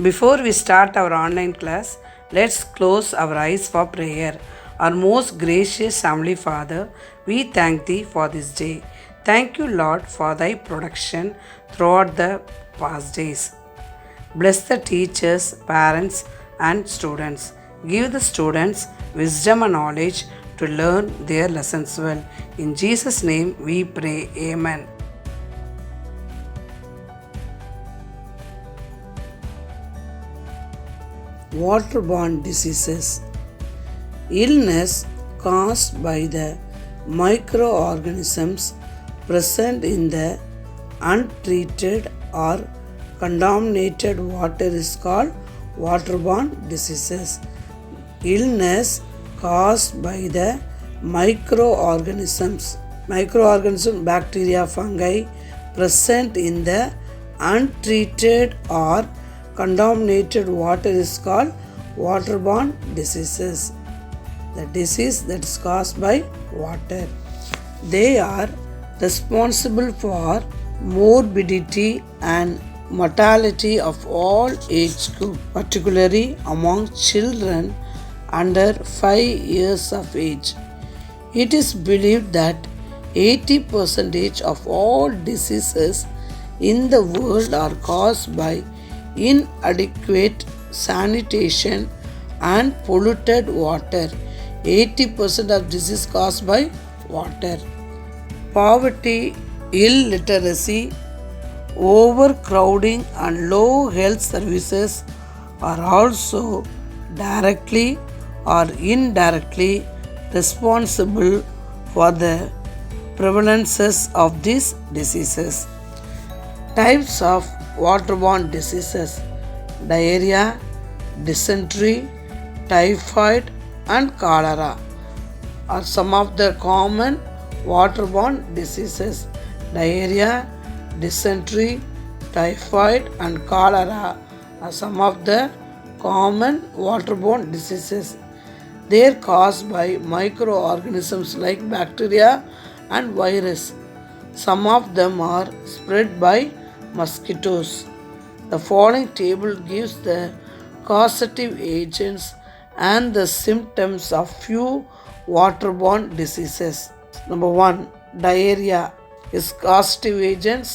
Before we start our online class, let's close our eyes for prayer. Our most gracious Heavenly Father, we thank Thee for this day. Thank you, Lord, for Thy protection throughout the past days. Bless the teachers, parents, and students. Give the students wisdom and knowledge to learn their lessons well. In Jesus' name we pray. Amen. Waterborne diseases. Illness caused by the microorganisms present in the untreated or contaminated water is called waterborne diseases. Illness caused by the microorganisms, bacteria, fungi present in the untreated or contaminated water is called waterborne diseases. The disease that is caused by water. They are responsible for morbidity and mortality of all age groups, particularly among children under 5 years of age. It is believed that 80% of all diseases in the world are caused by inadequate sanitation and polluted water. 80% of disease caused by water. Poverty, illiteracy, overcrowding and low health services are also directly or indirectly responsible for the prevalences of these diseases. Types of waterborne diseases: diarrhea, dysentery, typhoid, and cholera are some of the common waterborne diseases. Diarrhea, dysentery, typhoid, and cholera are some of the common waterborne diseases. They are caused by microorganisms like bacteria and virus. Some of them are spread by mosquitoes. The following table gives the causative agents and the symptoms of few waterborne diseases. Number 1. Diarrhea is causative agents: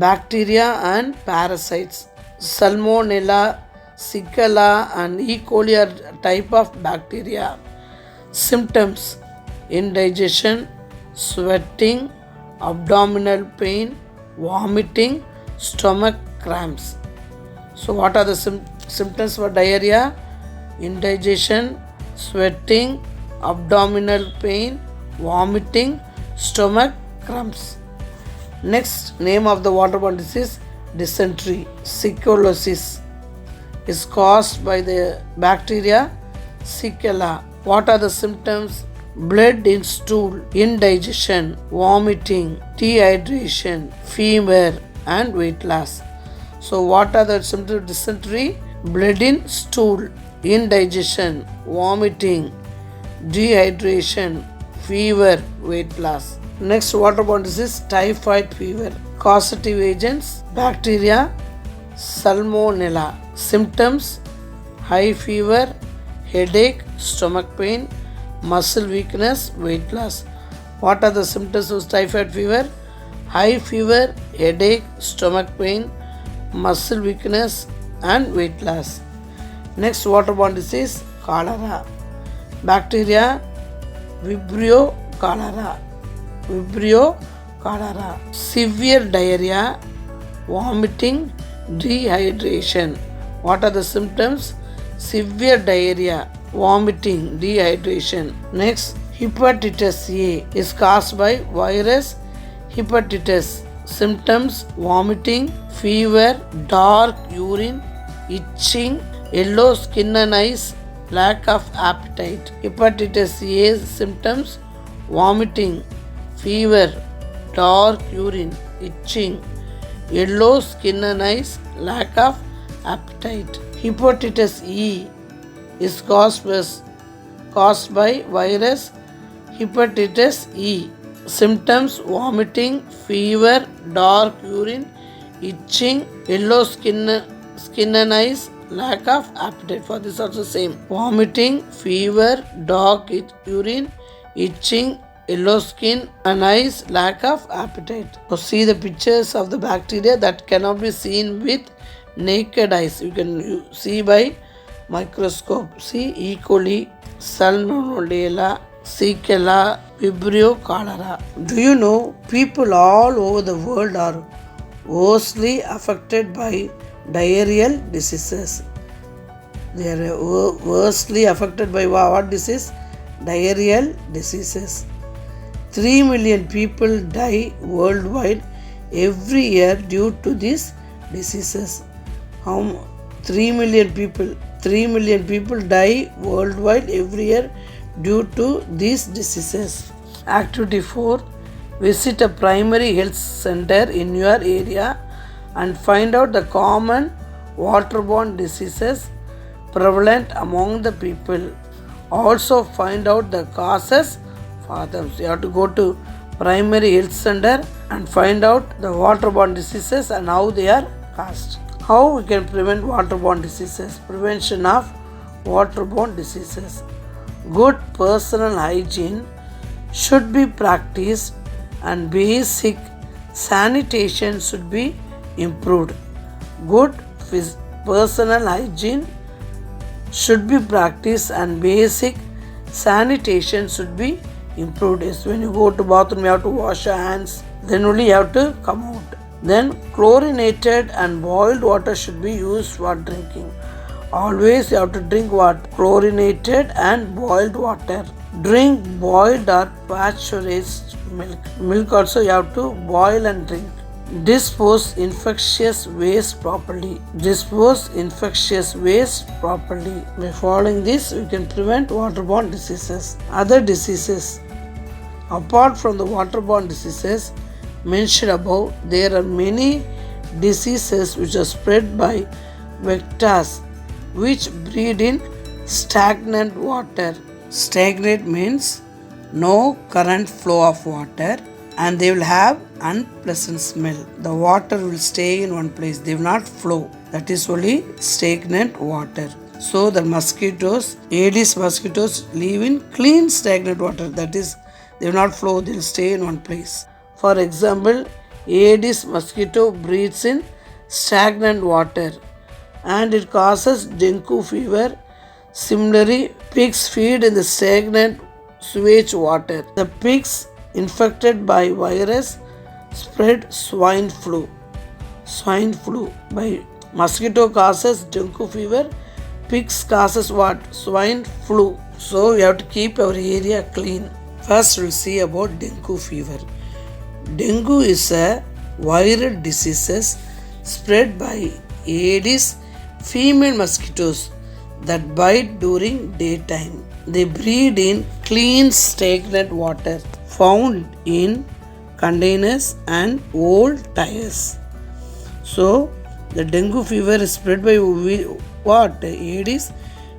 bacteria and parasites. Salmonella, Shigella, and E. coli are type of bacteria. Symptoms: indigestion, sweating, abdominal pain, vomiting, stomach cramps. So what are the symptoms for diarrhea? Indigestion, sweating, abdominal pain, vomiting, stomach cramps. Next name of the waterborne disease: dysentery. Siccullosis is caused by the bacteria Shigella. What are the symptoms? Blood in stool, indigestion, vomiting, dehydration, fever, and weight loss. So what are the symptoms of dysentery? Blood in stool, indigestion, vomiting, dehydration, fever, weight loss. Next waterborne disease: typhoid fever. Causative agents: bacteria Salmonella. Symptoms: high fever, headache, stomach pain, muscle weakness, weight loss. What are the symptoms of typhoid fever? High fever, headache, stomach pain, muscle weakness, and weight loss. Next waterborne disease: cholera. Bacteria Vibrio cholera. Severe diarrhea, vomiting, dehydration. What are the symptoms? Severe diarrhea, vomiting, dehydration. Next, hepatitis A is caused by virus hepatitis. Symptoms: vomiting, fever, dark urine, itching, yellow skin and eyes, lack of appetite. Hepatitis A symptoms: vomiting, fever, dark urine, itching, yellow skin and eyes, lack of appetite. Hepatitis E is caused by virus hepatitis E. Symptoms: vomiting, fever, dark urine, itching, yellow skin and eyes, lack of appetite. For this also same. Vomiting, fever, dark urine, itching, yellow skin, and eyes, lack of appetite. So see the pictures of the bacteria that cannot be seen with naked eyes. You can see by microscope. See E. coli, Salmonella, Shigella, Vibrio cholera. Do you know people all over the world are worstly affected by diarrheal diseases? They are worstly affected by what disease? Diarrheal diseases. 3 million people die worldwide every year due to these diseases. 3 million people die worldwide every year due to these diseases. Activity 4. Visit a primary health center in your area and find out the common waterborne diseases prevalent among the people. Also find out the causes for them. So you have to go to primary health center and find out the waterborne diseases and how they are caused. How we can prevent waterborne diseases? Prevention of waterborne diseases. Good personal hygiene should be practiced and basic sanitation should be improved. Good personal hygiene should be practiced and basic sanitation should be improved. Is when you go to bathroom you have to wash your hands, then only you have to come out. Then chlorinated and boiled water should be used for drinking. Always you have to drink what? Chlorinated and boiled water. Drink boiled or pasteurized milk. Milk also you have to boil and drink. Dispose infectious waste properly. By following this, we can prevent waterborne diseases. Other diseases. Apart from the waterborne diseases mentioned above, there are many diseases which are spread by vectors which breed in stagnant water. Stagnant means no current flow of water and they will have unpleasant smell. The water will stay in one place, they will not flow. That is only stagnant water. So the mosquitoes, Aedes mosquitoes live in clean stagnant water. That is, they will not flow, they will stay in one place. For example, Aedes mosquito breathes in stagnant water and it causes dengue fever. Similarly, pigs feed in the stagnant sewage water. The pigs infected by virus spread swine flu. Swine flu by mosquito causes dengue fever. Pigs causes what? Swine flu. So we have to keep our area clean. First we'll see about dengue fever. Dengue is a viral disease spread by Aedes female mosquitoes that bite during daytime. They breed in clean stagnant water found in containers and old tires. So the dengue fever is spread by what? Aedes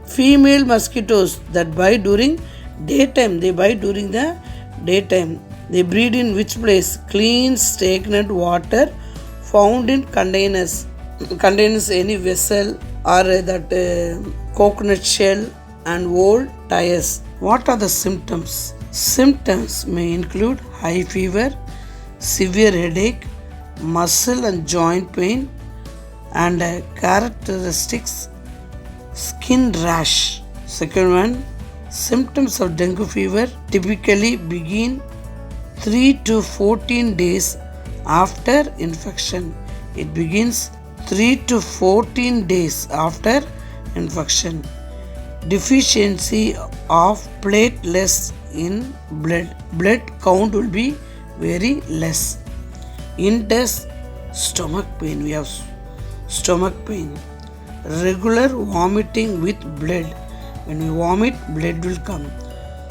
female mosquitoes that bite during daytime. They bite during the daytime. They breed in which place? Clean stagnant water found in containers. Containers any vessel or that coconut shell and old tires. What are the symptoms? Symptoms may include high fever, severe headache, muscle and joint pain, and characteristics skin rash. Second one, symptoms of dengue fever typically begin 3 to 14 days after infection. It begins 3 to 14 days after infection. Deficiency of platelets in blood. Blood count will be very less. Intense stomach pain. We have stomach pain. Regular vomiting with blood. When we vomit, blood will come.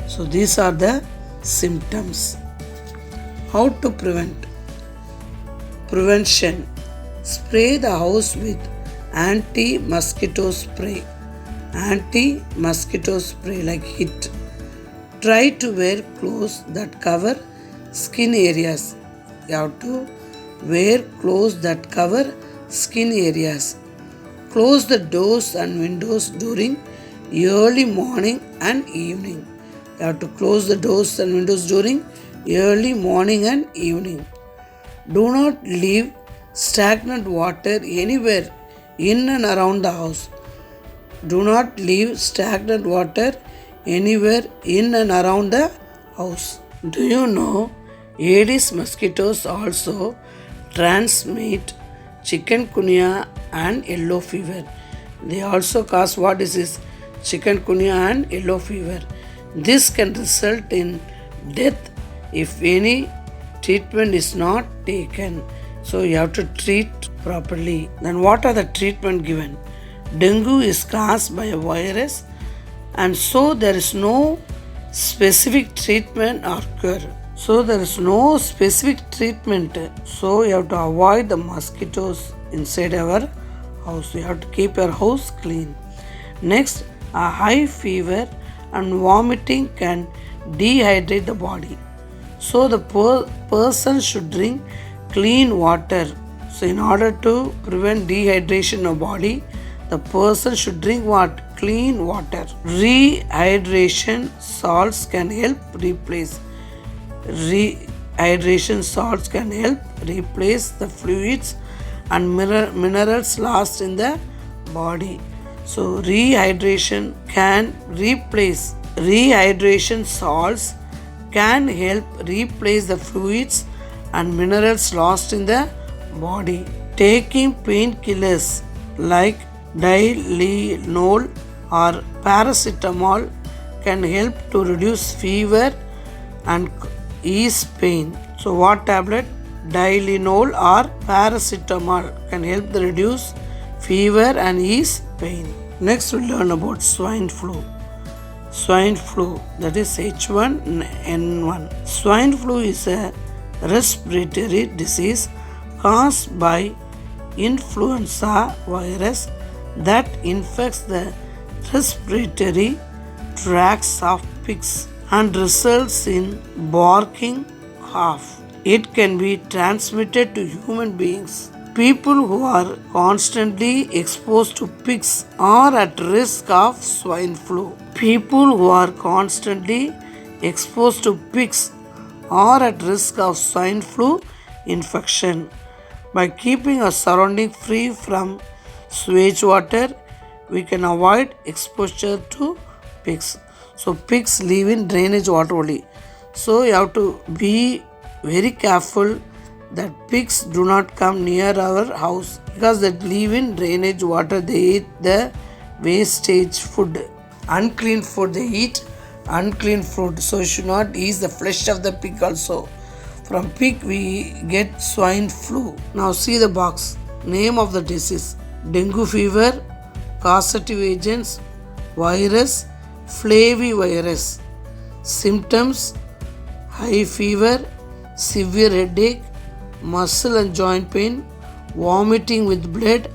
So these are the symptoms. How to prevent? Prevention. Spray the house with anti-mosquito spray. Anti-mosquito spray like HIT. Try to wear clothes that cover skin areas. You have to wear clothes that cover skin areas. Close the doors and windows during early morning and evening. You have to close the doors and windows during early morning and evening. Do not leave stagnant water anywhere in and around the house. Do not leave stagnant water anywhere in and around the house. Do you know Aedes mosquitoes also transmit chikungunya and yellow fever? They also cause what disease? Chikungunya and yellow fever. This can result in death if any treatment is not taken. So you have to treat properly. Then what are the treatment given? Dengue is caused by a virus, and so there is no specific treatment or cure. So there is no specific treatment. So you have to avoid the mosquitoes inside our house. You have to keep your house clean. Next, a high fever and vomiting can dehydrate the body. So the person should drink clean water. So in order to prevent dehydration of body, the person should drink what? Clean water. Rehydration salts can help replace. Rehydration salts can help replace the fluids and minerals lost in the body. So rehydration salts can help replace the fluids and minerals lost in the body. Taking painkillers like Tylenol or paracetamol can help to reduce fever and ease pain. So what tablet? Tylenol or paracetamol can help to reduce fever and ease pain. Next we'll learn about swine flu. Swine flu, that is H1N1. Swine flu is a respiratory disease caused by influenza virus that infects the respiratory tracts of pigs and results in barking cough. It can be transmitted to human beings. People who are constantly exposed to pigs are at risk of swine flu. People who are constantly exposed to pigs are at risk of swine flu infection. By keeping our surrounding free from sewage water, we can avoid exposure to pigs. So pigs live in drainage water only. So you have to be very careful that pigs do not come near our house because they live in drainage water. They eat the wastage food. Unclean food they eat. Unclean food. So you should not eat the flesh of the pig also. From pig we get swine flu. Now see the box. Name of the disease. Dengue fever, causative agents, virus, flavivirus. Symptoms: high fever, severe headache, muscle and joint pain, vomiting with blood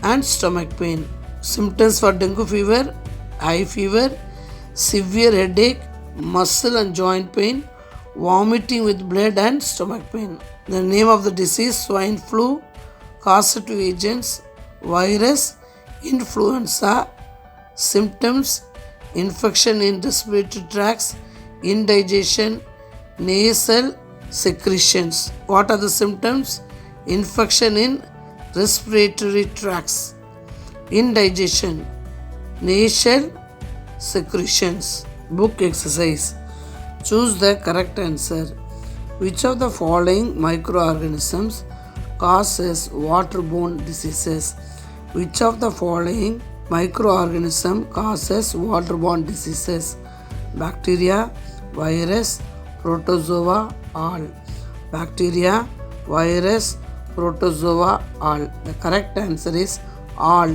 and stomach pain. Symptoms for dengue fever: high fever, severe headache, muscle and joint pain, vomiting with blood and stomach pain. The name of the disease: swine flu, causative agents, virus, influenza. Symptoms: infection in respiratory tracts, indigestion, nasal secretions. What are the symptoms? Infection in respiratory tracts, indigestion, nasal secretions. Book exercise. Choose the correct answer. Which of the following microorganisms causes waterborne diseases? Which of the following microorganism causes waterborne diseases? Bacteria, virus, protozoa, all. Bacteria, virus, protozoa, all. The correct answer is all.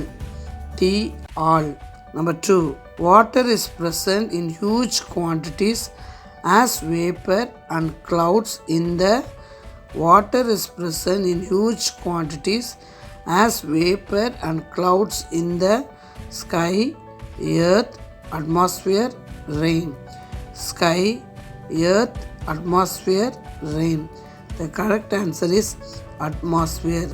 T, all. Number 2. Water is present in huge quantities as vapor and clouds in the water is present in huge quantities as vapor and clouds in the sky, earth, atmosphere, rain. Sky, earth, atmosphere, rain. The correct answer is atmosphere.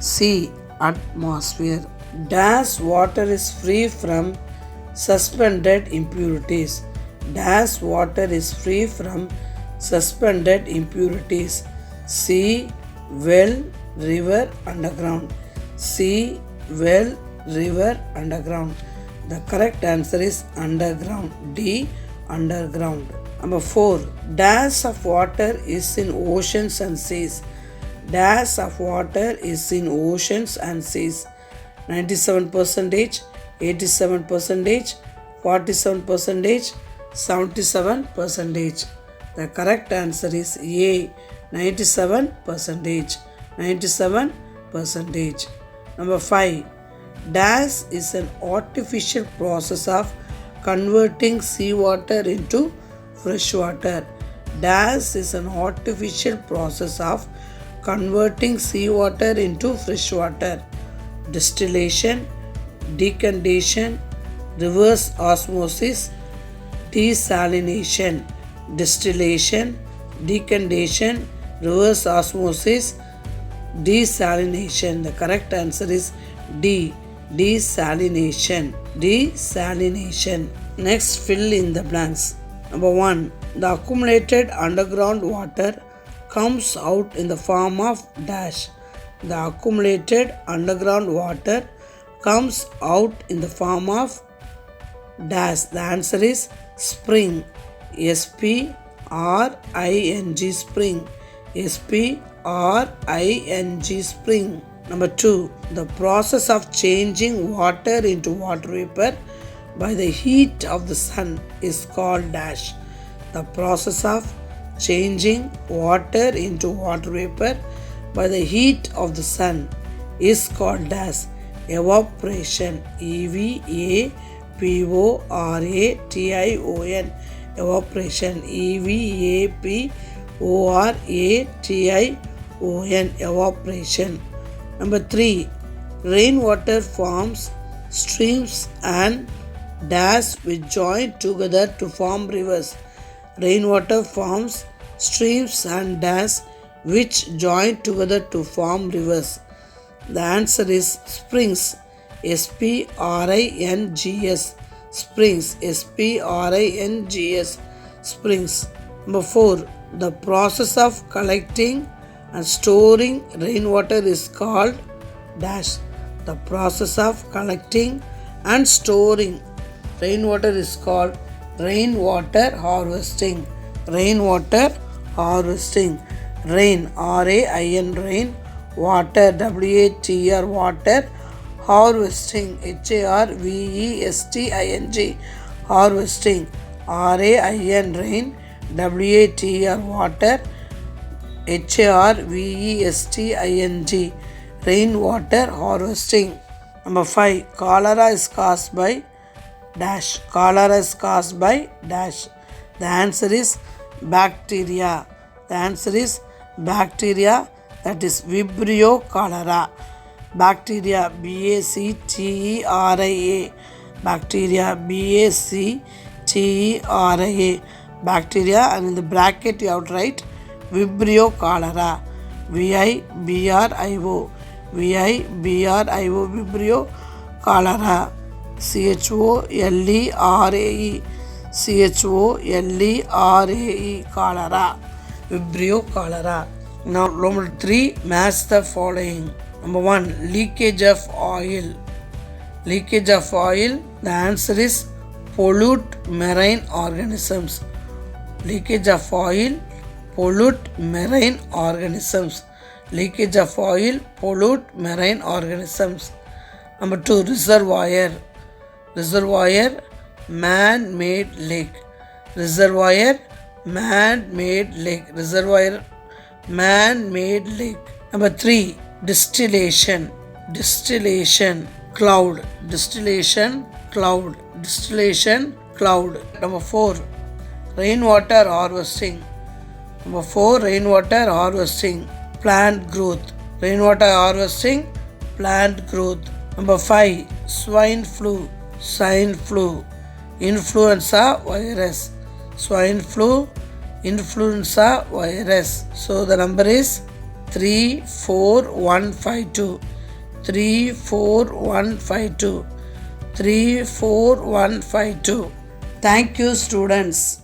C, atmosphere. Dash water is free from suspended impurities. Dash water is free from suspended impurities. Sea, well, river, underground. Sea, well, river, underground. The correct answer is underground. D. Underground. Number 4. Dash of water is in oceans and seas. Dash of water is in oceans and seas. 97%, 87%, 47%, 77%. The correct answer is A. 97%. 97%. Number 5. Dash is an artificial process of converting seawater into fresh water. Dash is an artificial process of converting seawater into fresh water. Distillation, decantation, reverse osmosis, desalination. Distillation, decantation, reverse osmosis, desalination. The correct answer is D. Desalination. Desalination. Next, fill in the blanks. Number 1. The accumulated underground water comes out in the form of dash. The accumulated underground water comes out in the form of dash. The answer is spring. Spring. Spring. Spring. Spring. Number 2. The process of changing water into water vapor by the heat of the sun is called dash. The process of changing water into water vapor by the heat of the sun is called dash. Evaporation. Evaporation. Evaporation. Evaporation. Evaporation. Number 3. Rainwater forms streams and dash which join together to form rivers. Rainwater forms streams and dash which join together to form rivers. The answer is springs. Springs. Springs. Springs. Springs. Number 4. The process of collecting and storing rainwater is called dash. The process of collecting and storing rainwater is called rainwater harvesting. Rainwater harvesting. Rain. Rain. Rain. Water. Water. Water. Harvesting. Harvesting. Harvesting. Rain. Rain. Water. Harvesting. Rainwater harvesting. Number 5. Cholera is caused by dash. Cholera is caused by dash. The answer is bacteria. The answer is bacteria, that is Vibrio cholera. Bacteria. Bacteria. Bacteria. Bacteria. Bacteria, and in the bracket you have to write Vibrio cholera. Vibrio. Vibrio cholera. Cholerae. Cholerae. Cholera. Vibrio cholera. Now number 3, match the following. Number 1, leakage of oil. Leakage of oil. The answer is pollute marine organisms. Leakage of oil pollute marine organisms. Leakage of oil pollute marine organisms. Number 2, reservoir. Reservoir, man-made lake. Reservoir, man-made lake. Reservoir, man-made lake. Number 3, distillation. Distillation, cloud. Distillation, cloud. Distillation, cloud. Number 4, rainwater harvesting. Number 4, rainwater harvesting, plant growth. Rainwater harvesting, plant growth. Number 5, swine flu. Swine flu, influenza virus. Swine flu, influenza virus. So the number is 34152. 34152. 34152. Thank you, students.